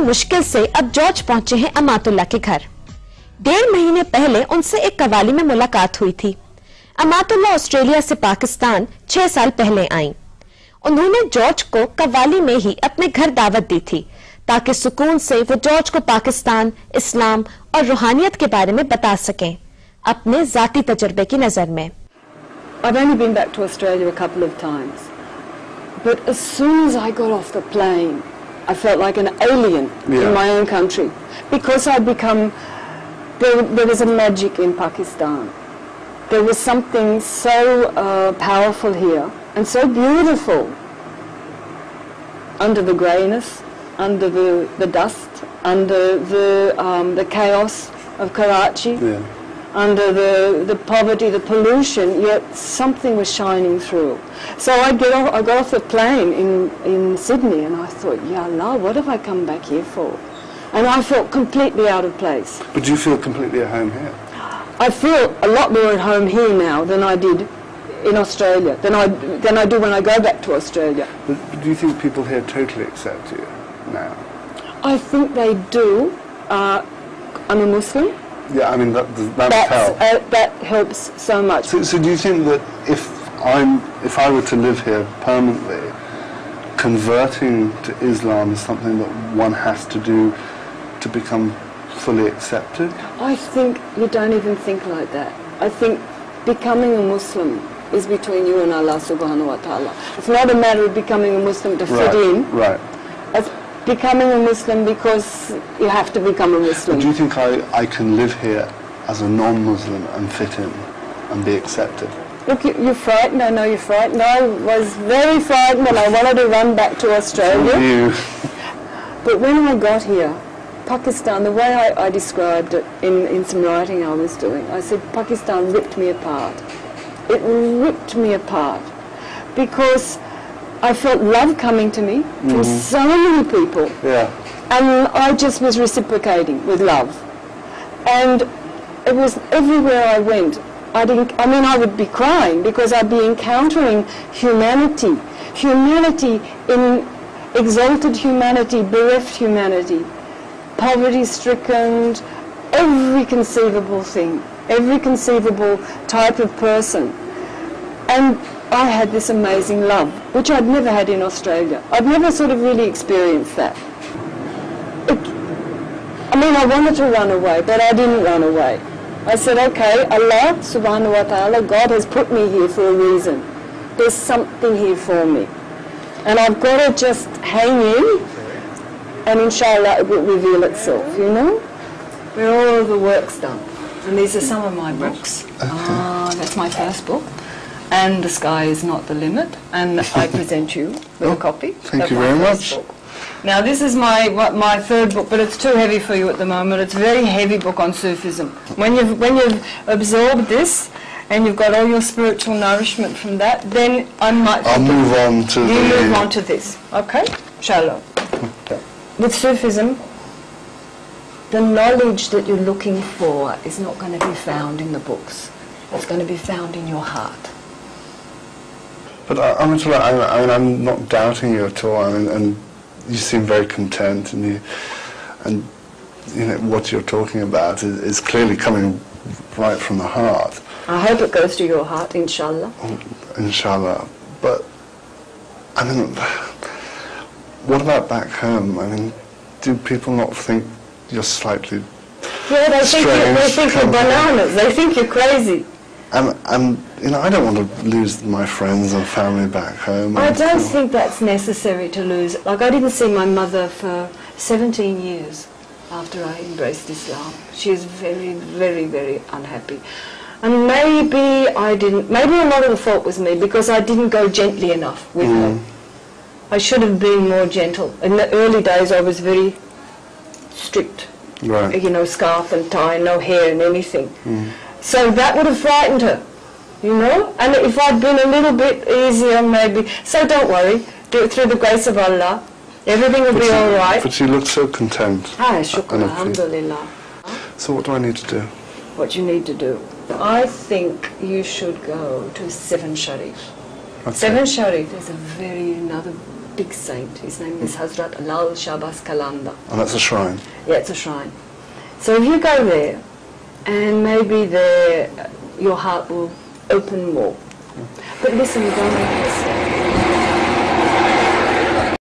मुश्किल से अब जॉर्ज पहुंचे हैं अमातुल्लाह के घर। 1.5 महीने पहले उनसे एक कवाली में मुलाकात हुई थी। अमातुल्लाह ऑस्ट्रेलिया से पाकिस्तान 6 साल पहले आईं। उन्होंने जॉर्ज को कवाली में ही अपने घर दावत दी थी ताकि सुकून से वो जॉर्ज को पाकिस्तान, इस्लाम और रूहानियत के बारे में बता सकें अपने जाती तजुर्बे की नजर में। I've only been back to Australia a couple of times, but as soon as I got off the plane, I felt like an alien in my own country because I'd become. There was a magic in Pakistan. There was something so powerful here and so beautiful. Under the greyness, under the dust, under the chaos of Karachi. Under the poverty, the pollution, yet something was shining through. So I got off the plane in Sydney and I thought, Ya Allah, what have I come back here for? And I felt completely out of place. But do you feel completely at home here? I feel a lot more at home here now than I did in Australia, than I do when I go back to Australia. But do you think people here totally accept you now? I think they do. I'm a Muslim. Yeah, I mean that would help. That helps so much. So do you think that if I were to live here permanently, converting to Islam is something that one has to do to become fully accepted? I think you don't even think like that. I think becoming a Muslim is between you and Allah subhanahu wa ta'ala. It's not a matter of becoming a Muslim to fit in. Right. It's becoming a Muslim because you have to become a Muslim. But do you think I can live here as a non-Muslim and fit in and be accepted? Look, you're frightened. I know you're frightened. I was very frightened and I wanted to run back to Australia. You. But when I got here, Pakistan, the way I described it in some writing I was doing, I said Pakistan ripped me apart. It ripped me apart because I felt love coming to me from so many people. Yeah. And I just was reciprocating with love. And it was everywhere I went. I would be crying because I'd be encountering humanity. Humanity in exalted humanity, bereft humanity, poverty-stricken, every conceivable thing, every conceivable type of person. And I had this amazing love, which I'd never had in Australia. I'd never sort of really experienced that. I wanted to run away, but I didn't run away. I said, okay, Allah subhanahu wa ta'ala, God has put me here for a reason. There's something here for me. And I've got to just hang in, and inshallah it will reveal itself, you know? Where all the work's done. And these are some of my books. That's my first book. And The Sky Is Not the Limit, and I present you with a copy. Thank you very much. Book. Now this is my third book, but it's too heavy for you at the moment. It's a very heavy book on Sufism. When you've absorbed this and you've got all your spiritual nourishment from that, then I might. I'll move on to move on to this, okay? Shalom. With Sufism, the knowledge that you're looking for is not going to be found in the books. It's going to be found in your heart. But I'm not doubting you at all. And you seem very content, and what you're talking about is clearly coming right from the heart. I hope it goes to your heart, inshallah. Inshallah. But what about back home? Do people not think you're slightly they strange? think you're bananas. They think you're crazy. And I don't want to lose my friends and family back home. I don't think that's necessary to lose. Like, I didn't see my mother for 17 years after I embraced Islam. She was very, very, very unhappy. And maybe a lot of the fault was me because I didn't go gently enough with her. I should have been more gentle. In the early days I was very strict. Right. Scarf and tie, no hair and anything. So that would have frightened her, And if I'd been a little bit easier, maybe. So don't worry. Do it through the grace of Allah. Everything will be all right. But you look so content. Shukr, alhamdulillah. So what do I need to do? What you need to do? I think you should go to Seven Sharif. Okay. Seven Sharif is another big saint. His name is Hazrat Lal Shahbaz Kalanda. And that's a shrine. Yeah, it's a shrine. So if you go there, and maybe there your heart will open more. But listen, don't make a mistake.